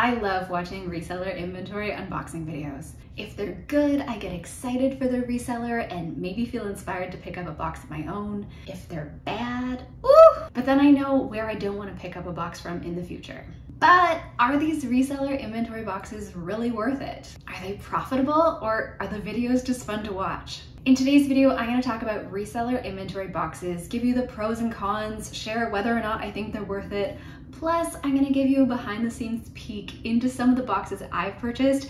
I love watching reseller inventory unboxing videos. If they're good, I get excited for the reseller and maybe feel inspired to pick up a box of my own. If they're bad, ooh! But then I know where I don't want to pick up a box from in the future. But are these reseller inventory boxes really worth it? Are they profitable, or are the videos just fun to watch? In today's video, I'm going to talk about reseller inventory boxes, give you the pros and cons, share whether or not I think they're worth it. Plus, I'm going to give you a behind the scenes peek into some of the boxes I've purchased,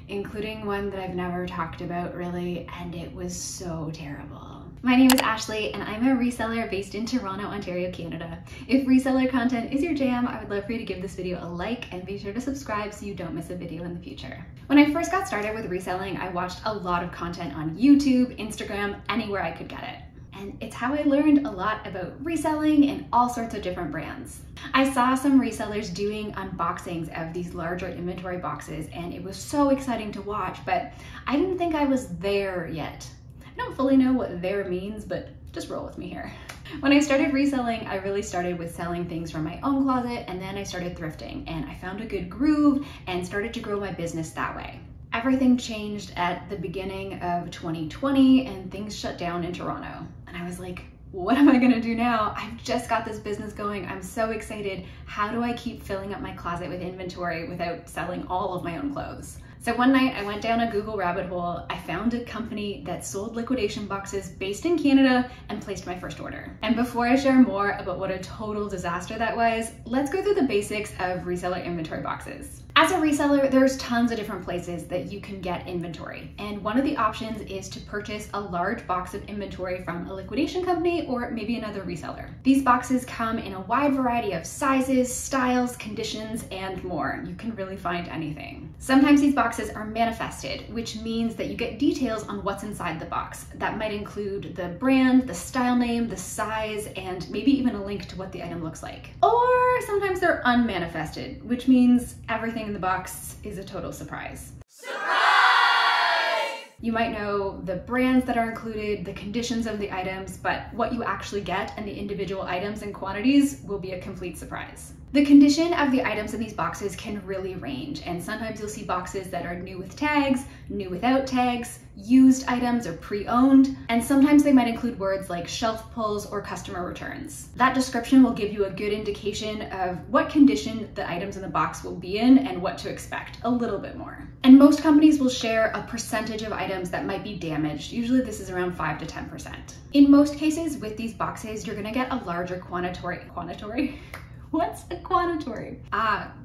including one that I've never talked about really, and it was so terrible. My name is Ashley and I'm a reseller based in Toronto, Ontario, Canada. If reseller content is your jam, I would love for you to give this video a like and be sure to subscribe so you don't miss a video in the future. When I first got started with reselling, I watched a lot of content on YouTube, Instagram, anywhere I could get it. And it's how I learned a lot about reselling and all sorts of different brands. I saw some resellers doing unboxings of these larger inventory boxes and it was so exciting to watch, but I didn't think I was there yet. I don't fully know what there means, but just roll with me here. When I started reselling, I really started with selling things from my own closet, and then I started thrifting and I found a good groove and started to grow my business that way. Everything changed at the beginning of 2020 and things shut down in Toronto. And I was like, what am I gonna do now? I've just got this business going. I'm so excited. How do I keep filling up my closet with inventory without selling all of my own clothes? So one night I went down a Google rabbit hole. I found a company that sold liquidation boxes based in Canada and placed my first order. And before I share more about what a total disaster that was, let's go through the basics of reseller inventory boxes. As a reseller, there's tons of different places that you can get inventory. And one of the options is to purchase a large box of inventory from a liquidation company or maybe another reseller. These boxes come in a wide variety of sizes, styles, conditions, and more. You can really find anything. Sometimes these boxes are manifested, which means that you get details on what's inside the box. That might include the brand, the style name, the size, and maybe even a link to what the item looks like. Or sometimes they're unmanifested, which means everything in the box is a total surprise. You might know the brands that are included, the conditions of the items, but what you actually get and the individual items and quantities will be a complete surprise. The condition of the items in these boxes can really range, and sometimes you'll see boxes that are new with tags, new without tags, used items or pre-owned, and sometimes they might include words like shelf pulls or customer returns. That description will give you a good indication of what condition the items in the box will be in and what to expect a little bit more. And most companies will share a percentage of items that might be damaged. Usually this is around 5 to 10%. In most cases with these boxes, you're gonna get a larger quantitory. What's a quantitory?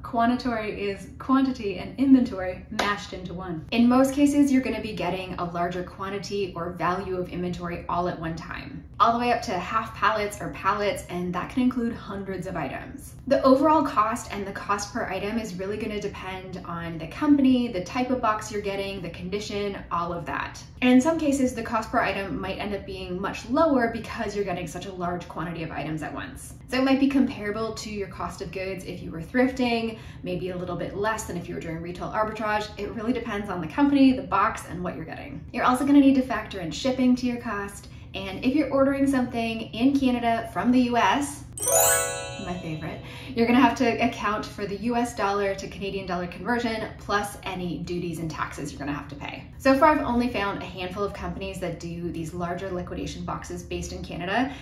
Quantitory is quantity and inventory mashed into one. In most cases, you're gonna be getting a larger quantity or value of inventory all at one time, all the way up to half pallets or pallets, and that can include hundreds of items. The overall cost and the cost per item is really gonna depend on the company, the type of box you're getting, the condition, all of that. And in some cases, the cost per item might end up being much lower because you're getting such a large quantity of items at once. So it might be comparable to your cost of goods if you were thrifting, maybe a little bit less than if you were doing retail arbitrage. It really depends on the company, the box, and what you're getting. You're also gonna need to factor in shipping to your cost. And if you're ordering something in Canada from the US, my favorite, you're gonna have to account for the US dollar to Canadian dollar conversion, plus any duties and taxes you're gonna have to pay. So far, I've only found a handful of companies that do these larger liquidation boxes based in Canada,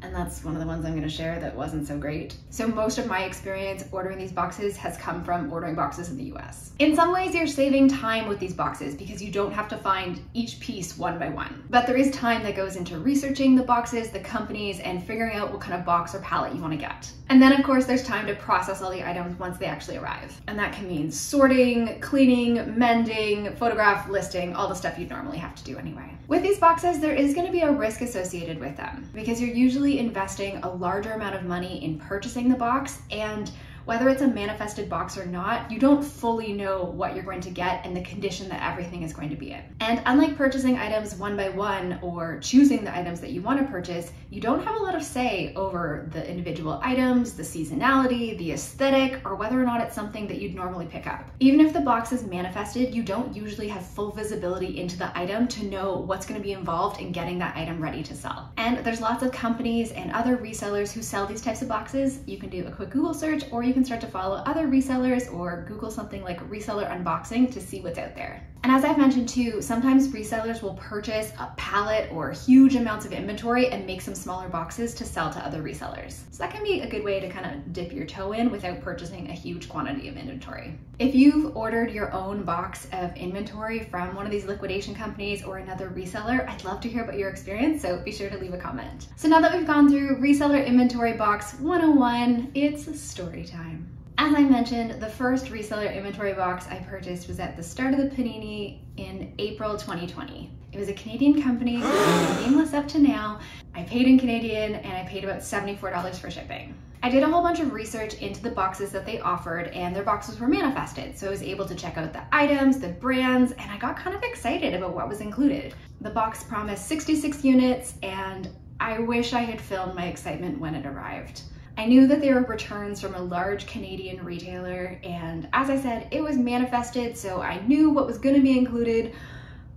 and that's one of the ones I'm gonna share that wasn't so great. So most of my experience ordering these boxes has come from ordering boxes in the US. In some ways, you're saving time with these boxes because you don't have to find each piece one by one. But there is time that goes into researching the boxes, the companies, and figuring out what kind of box or pallet you wanna get. And then of course, there's time to process all the items once they actually arrive. And that can mean sorting, cleaning, mending, photograph, listing, all the stuff you'd normally have to do anyway. With these boxes, there is gonna be a risk associated with them because you're usually investing a larger amount of money in purchasing the box, and whether it's a manifested box or not, you don't fully know what you're going to get and the condition that everything is going to be in. And unlike purchasing items one by one or choosing the items that you want to purchase, you don't have a lot of say over the individual items, the seasonality, the aesthetic, or whether or not it's something that you'd normally pick up. Even if the box is manifested, you don't usually have full visibility into the item to know what's going to be involved in getting that item ready to sell. And there's lots of companies and other resellers who sell these types of boxes. You can do a quick Google search, or you can can start to follow other resellers or Google something like reseller unboxing to see what's out there. And as I've mentioned too, sometimes resellers will purchase a pallet or huge amounts of inventory and make some smaller boxes to sell to other resellers. So that can be a good way to kind of dip your toe in without purchasing a huge quantity of inventory. If you've ordered your own box of inventory from one of these liquidation companies or another reseller, I'd love to hear about your experience, so be sure to leave a comment. So now that we've gone through reseller inventory box 101, it's story time. As I mentioned, the first reseller inventory box I purchased was at the start of the panini in April 2020. It was a Canadian company, nameless up to now. I paid in Canadian and I paid about $74 for shipping. I did a whole bunch of research into the boxes that they offered, and their boxes were manifested, so I was able to check out the items, the brands, and I got kind of excited about what was included. The box promised 66 units, and I wish I had filmed my excitement when it arrived. I knew that they were returns from a large Canadian retailer, and as I said, it was manifested, so I knew what was going to be included,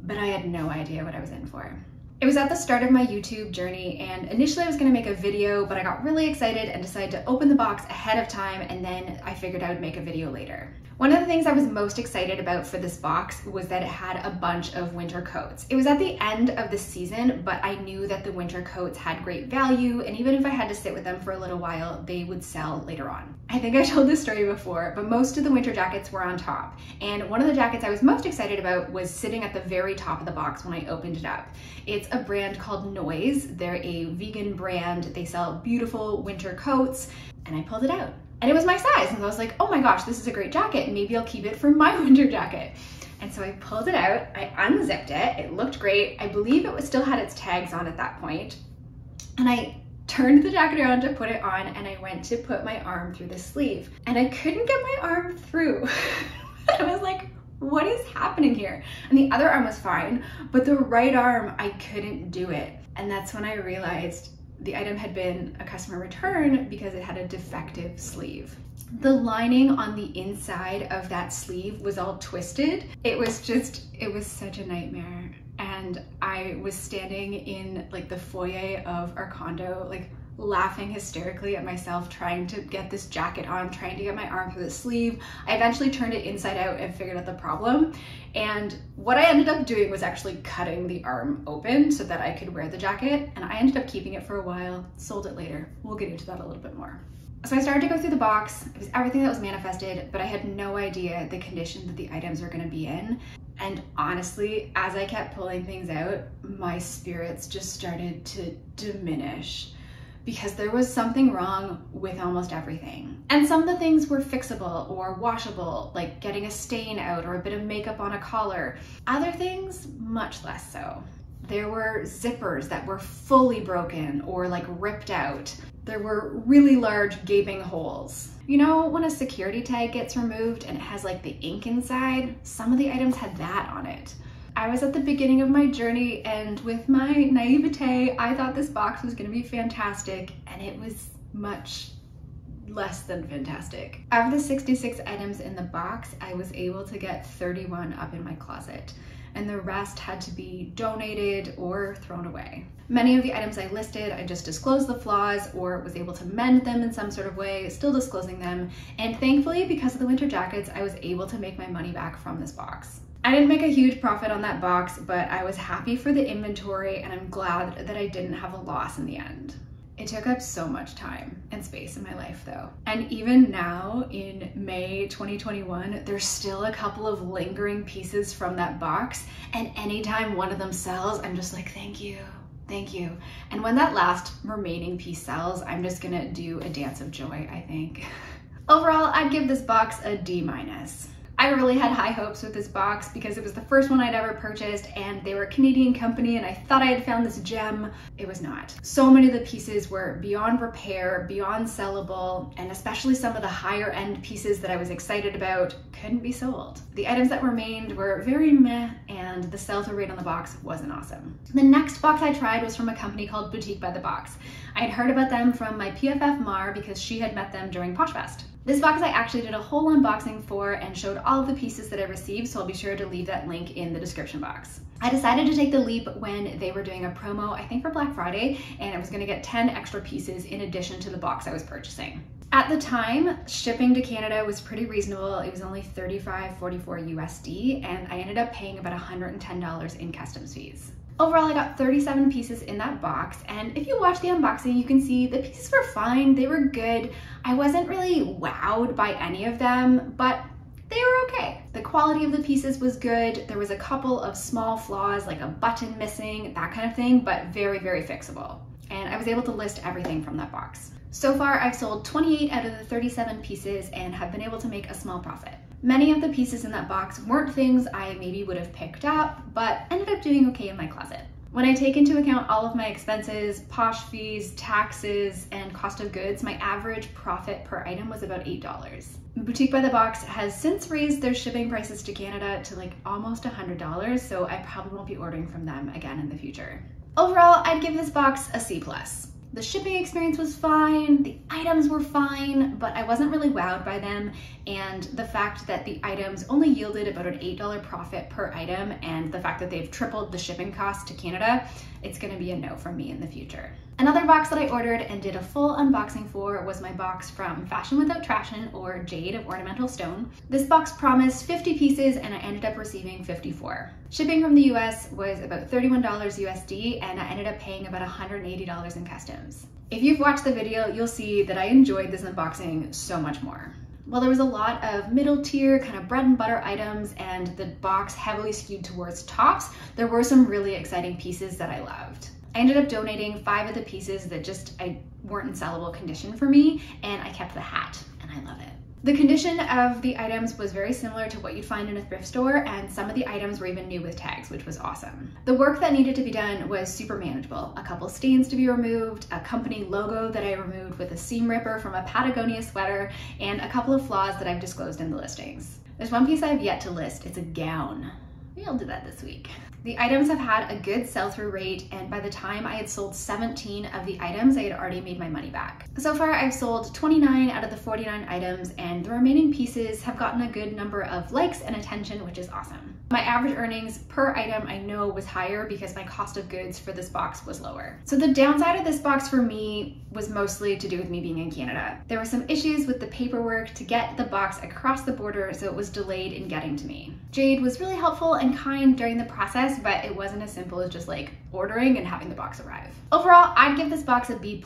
but I had no idea what I was in for. It was at the start of my YouTube journey, and initially I was going to make a video, but I got really excited and decided to open the box ahead of time, and then I figured I would make a video later. One of the things I was most excited about for this box was that it had a bunch of winter coats. It was at the end of the season, but I knew that the winter coats had great value, and even if I had to sit with them for a little while, they would sell later on. I think I told this story before, but most of the winter jackets were on top, and one of the jackets I was most excited about was sitting at the very top of the box when I opened it up. It's a brand called Noise. They're a vegan brand. They sell beautiful winter coats, and I pulled it out. And it was my size, and I was like, oh my gosh, this is a great jacket. Maybe I'll keep it for my winter jacket. And so I pulled it out, I unzipped it, it looked great. I believe it still had its tags on at that point. And I turned the jacket around to put it on, and I went to put my arm through the sleeve, and I couldn't get my arm through. I was like, what is happening here? And the other arm was fine, but the right arm, I couldn't do it. And that's when I realized the item had been a customer return because it had a defective sleeve. The lining on the inside of that sleeve was all twisted. It was such a nightmare. And I was standing in like the foyer of our condo, like laughing hysterically at myself, trying to get this jacket on, trying to get my arm through the sleeve. I eventually turned it inside out and figured out the problem. And what I ended up doing was actually cutting the arm open so that I could wear the jacket. And I ended up keeping it for a while, sold it later. We'll get into that a little bit more. So I started to go through the box. It was everything that was manifested, but I had no idea the condition that the items were going to be in. And honestly, as I kept pulling things out, my spirits just started to diminish, because there was something wrong with almost everything. And some of the things were fixable or washable, like getting a stain out or a bit of makeup on a collar. Other things, much less so. There were zippers that were fully broken or like ripped out. There were really large gaping holes. You know, when a security tag gets removed and it has like the ink inside, some of the items had that on it. I was at the beginning of my journey, and with my naivete, I thought this box was gonna be fantastic, and it was much less than fantastic. Out of the 66 items in the box, I was able to get 31 up in my closet, and the rest had to be donated or thrown away. Many of the items I listed, I just disclosed the flaws or was able to mend them in some sort of way, still disclosing them, and thankfully, because of the winter jackets, I was able to make my money back from this box. I didn't make a huge profit on that box, but I was happy for the inventory, and I'm glad that I didn't have a loss in the end. It took up so much time and space in my life though. And even now in May 2021, there's still a couple of lingering pieces from that box, and anytime one of them sells, I'm just like, thank you. Thank you. And when that last remaining piece sells, I'm just gonna do a dance of joy, I think. Overall, I'd give this box a D-. I really had high hopes with this box because it was the first one I'd ever purchased, and they were a Canadian company, and I thought I had found this gem. It was not. So many of the pieces were beyond repair, beyond sellable, and especially some of the higher end pieces that I was excited about couldn't be sold. The items that remained were very meh, and the sell-through rate on the box wasn't awesome. The next box I tried was from a company called Boutique by the Box. I had heard about them from my PFF Mar because she had met them during Poshfest. This box I actually did a whole unboxing for and showed all of the pieces that I received, so I'll be sure to leave that link in the description box. I decided to take the leap when they were doing a promo, I think for Black Friday, and I was gonna get 10 extra pieces in addition to the box I was purchasing. At the time, shipping to Canada was pretty reasonable. It was only $35.44 USD, and I ended up paying about $110 in customs fees. Overall, I got 37 pieces in that box, and if you watch the unboxing, you can see the pieces were fine, they were good. I wasn't really wowed by any of them, but they were okay. The quality of the pieces was good. There was a couple of small flaws, like a button missing, that kind of thing, but very, very fixable. And I was able to list everything from that box. So far, I've sold 28 out of the 37 pieces and have been able to make a small profit. Many of the pieces in that box weren't things I maybe would have picked up, but ended up doing okay in my closet. When I take into account all of my expenses, posh fees, taxes, and cost of goods, my average profit per item was about $8. Boutique by the Box has since raised their shipping prices to Canada to like almost $100, so I probably won't be ordering from them again in the future. Overall, I'd give this box a C+. The shipping experience was fine, the items were fine, but I wasn't really wowed by them, and the fact that the items only yielded about an $8 profit per item, and the fact that they've tripled the shipping cost to Canada, it's gonna be a no from me in the future. Another box that I ordered and did a full unboxing for was my box from Fashion Without Trashin, or Jade of Ornamental Stone. This box promised 50 pieces and I ended up receiving 54. Shipping from the US was about $31 USD and I ended up paying about $180 in customs. If you've watched the video, you'll see that I enjoyed this unboxing so much more. While there was a lot of middle tier kind of bread and butter items and the box heavily skewed towards tops, there were some really exciting pieces that I loved. I ended up donating 5 of the pieces that weren't in sellable condition for me, and I kept the hat, and I love it. The condition of the items was very similar to what you'd find in a thrift store, and some of the items were even new with tags, which was awesome. The work that needed to be done was super manageable. A couple stains to be removed, a company logo that I removed with a seam ripper from a Patagonia sweater, and a couple of flaws that I've disclosed in the listings. There's one piece I've yet to list. It's a gown. Maybe I'll do that this week. The items have had a good sell-through rate, and by the time I had sold 17 of the items, I had already made my money back. So far, I've sold 29 out of the 49 items, and the remaining pieces have gotten a good number of likes and attention, which is awesome. My average earnings per item I know was higher because my cost of goods for this box was lower. So the downside of this box for me was mostly to do with me being in Canada. There were some issues with the paperwork to get the box across the border, so it was delayed in getting to me. Jade was really helpful and kind during the process, but it wasn't as simple as just like ordering and having the box arrive. Overall, I'd give this box a B+,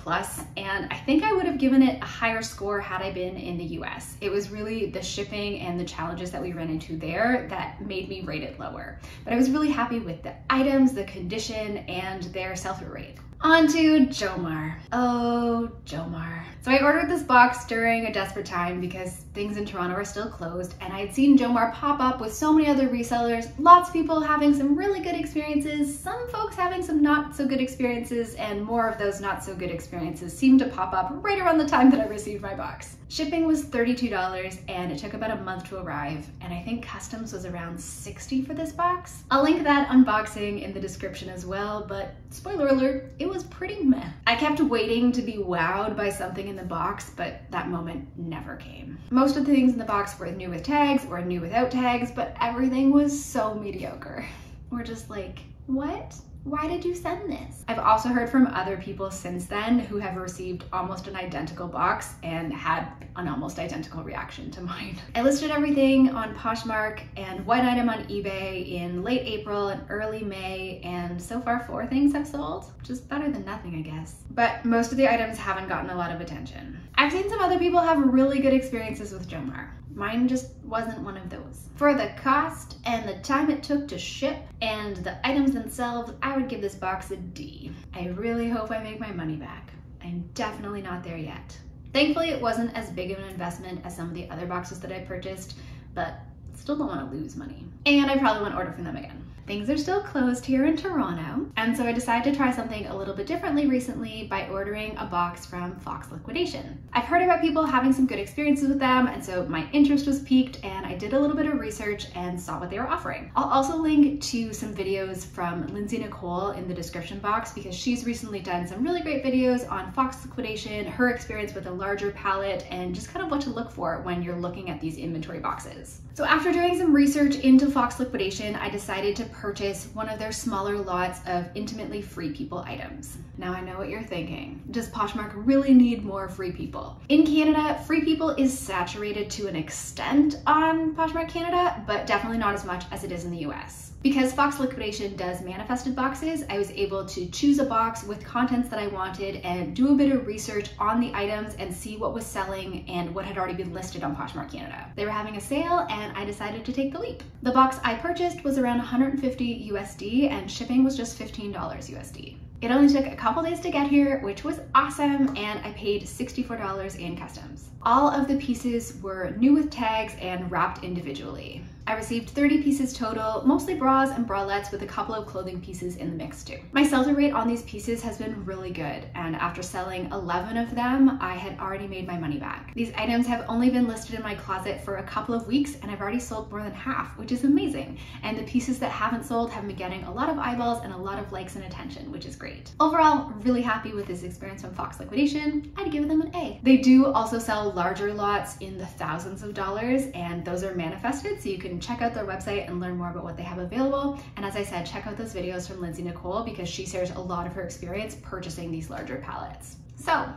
and I think I would have given it a higher score had I been in the US. It was really the shipping and the challenges that we ran into there that made me rate it lower. But I was really happy with the items, the condition, and their sell-through rate. On to Jomar. Oh, Jomar. So I ordered this box during a desperate time because things in Toronto are still closed, and I had seen Jomar pop up with so many other resellers, lots of people having some really good experiences, some folks having some not so good experiences, and more of those not so good experiences seemed to pop up right around the time that I received my box. Shipping was $32 and it took about a month to arrive, and I think customs was around $60 for this box. I'll link that unboxing in the description as well, but spoiler alert, it was pretty meh. I kept waiting to be wowed by something in the box, but that moment never came. Most of the things in the box were new with tags or new without tags, but everything was so mediocre. We're just like, what? Why did you send this? I've also heard from other people since then who have received almost an identical box and had an almost identical reaction to mine. I listed everything on Poshmark and one item on eBay in late April and early May, and so far 4 things have sold, which is better than nothing, I guess. But most of the items haven't gotten a lot of attention. I've seen some other people have really good experiences with Jomar. Mine just wasn't one of those. For the cost and the time it took to ship and the items themselves, I would give this box a D. I really hope I make my money back. I'm definitely not there yet. Thankfully, it wasn't as big of an investment as some of the other boxes that I purchased, but still don't want to lose money. And I probably won't order from them again. Things are still closed here in Toronto, and so I decided to try something a little bit differently recently by ordering a box from Liquidation. I've heard about people having some good experiences with them, and so my interest was piqued, and I did a little bit of research and saw what they were offering. I'll also link to some videos from Lindsay Nicole in the description box because she's recently done some really great videos on Liquidation, her experience with a larger palette, and just kind of what to look for when you're looking at these inventory boxes. So after doing some research into Fox Liquidation, I decided to purchase one of their smaller lots of intimately free people items. Now I know what you're thinking. Does Poshmark really need more free people? In Canada, free people is saturated to an extent on Poshmark Canada, but definitely not as much as it is in the US. Because Fox Liquidation does manifested boxes, I was able to choose a box with contents that I wanted and do a bit of research on the items and see what was selling and what had already been listed on Poshmark Canada. They were having a sale and I decided to take the leap. The box I purchased was around 150 USD and shipping was just $15 USD. It only took a couple days to get here, which was awesome, and I paid $64 in customs. All of the pieces were new with tags and wrapped individually. I received 30 pieces total, mostly bras and bralettes with a couple of clothing pieces in the mix too. My sell-through rate on these pieces has been really good, and after selling 11 of them, I had already made my money back. These items have only been listed in my closet for a couple of weeks, and I've already sold more than half, which is amazing. And the pieces that haven't sold have been getting a lot of eyeballs and a lot of likes and attention, which is great. Overall, really happy with this experience from Fox Liquidation. I'd give them an A. They do also sell larger lots in the thousands of dollars, and those are manifested, so you can check out their website and learn more about what they have available. And as I said, check out those videos from Lindsay Nicole because she shares a lot of her experience purchasing these larger palettes. So,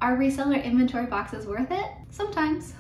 are reseller inventory boxes worth it? Sometimes.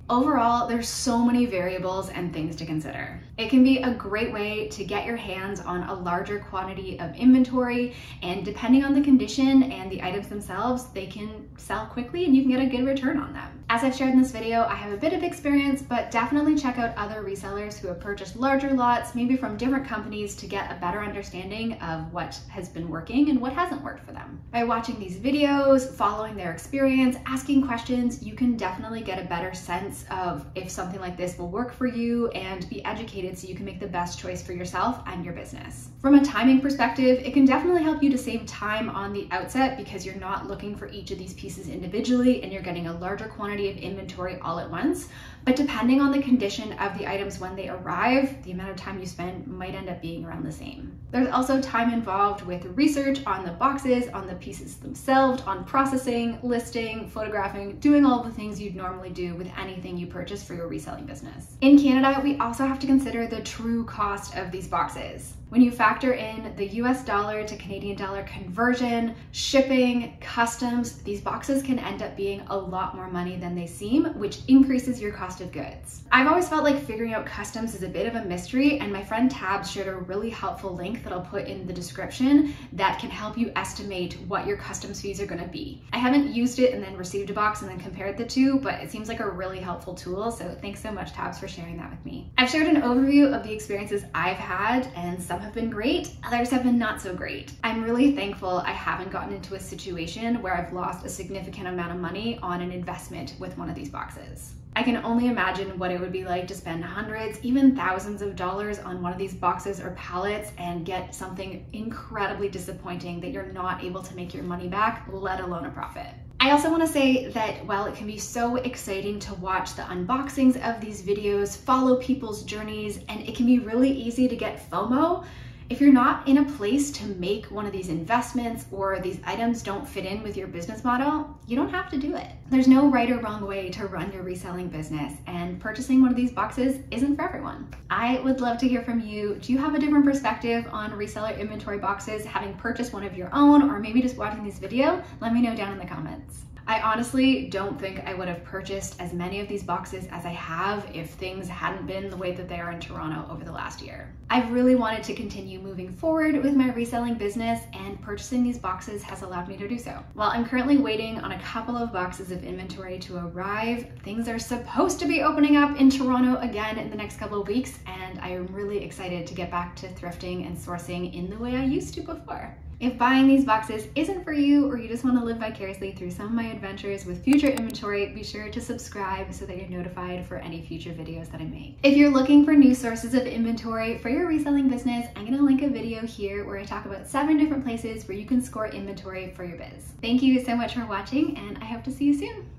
Overall, there's so many variables and things to consider. It can be a great way to get your hands on a larger quantity of inventory, and depending on the condition and the items themselves, they can sell quickly and you can get a good return on them. As I've shared in this video, I have a bit of experience, but definitely check out other resellers who have purchased larger lots, maybe from different companies, to get a better understanding of what has been working and what hasn't worked for them. By watching these videos, following their experience, asking questions, you can definitely get a better sense of if something like this will work for you and be educated so you can make the best choice for yourself and your business. From a timing perspective, it can definitely help you to save time on the outset because you're not looking for each of these pieces individually and you're getting a larger quantity of inventory all at once. But depending on the condition of the items when they arrive, the amount of time you spend might end up being around the same. There's also time involved with research on the boxes, on the pieces themselves, on processing, listing, photographing, doing all the things you'd normally do with anything you purchase for your reselling business. In Canada, we also have to consider the true cost of these boxes. When you factor in the US dollar to Canadian dollar conversion, shipping, customs, these boxes can end up being a lot more money than they seem, which increases your cost of goods. I've always felt like figuring out customs is a bit of a mystery, and my friend Tabs shared a really helpful link that I'll put in the description that can help you estimate what your customs fees are gonna be. I haven't used it and then received a box and then compared the two, but it seems like a really helpful tool, so thanks so much, Tabs, for sharing that with me. I've shared an overview of the experiences I've had, and some have been great, others have been not so great. I'm really thankful I haven't gotten into a situation where I've lost a significant amount of money on an investment with one of these boxes. I can only imagine what it would be like to spend hundreds, even thousands of dollars on one of these boxes or pallets and get something incredibly disappointing that you're not able to make your money back, let alone a profit. I also want to say that while it can be so exciting to watch the unboxings of these videos, follow people's journeys, and it can be really easy to get FOMO, if you're not in a place to make one of these investments or these items don't fit in with your business model, you don't have to do it. There's no right or wrong way to run your reselling business, and purchasing one of these boxes isn't for everyone. I would love to hear from you. Do you have a different perspective on reseller inventory boxes, having purchased one of your own, or maybe just watching this video? Let me know down in the comments. I honestly don't think I would have purchased as many of these boxes as I have if things hadn't been the way that they are in Toronto over the last year. I've really wanted to continue moving forward with my reselling business, and purchasing these boxes has allowed me to do so. While I'm currently waiting on a couple of boxes of inventory to arrive, things are supposed to be opening up in Toronto again in the next couple of weeks, and I am really excited to get back to thrifting and sourcing in the way I used to before. If buying these boxes isn't for you, or you just want to live vicariously through some of my adventures with future inventory, be sure to subscribe so that you're notified for any future videos that I make. If you're looking for new sources of inventory for your reselling business, I'm going to link a video here where I talk about 7 different places where you can score inventory for your biz. Thank you so much for watching, and I hope to see you soon.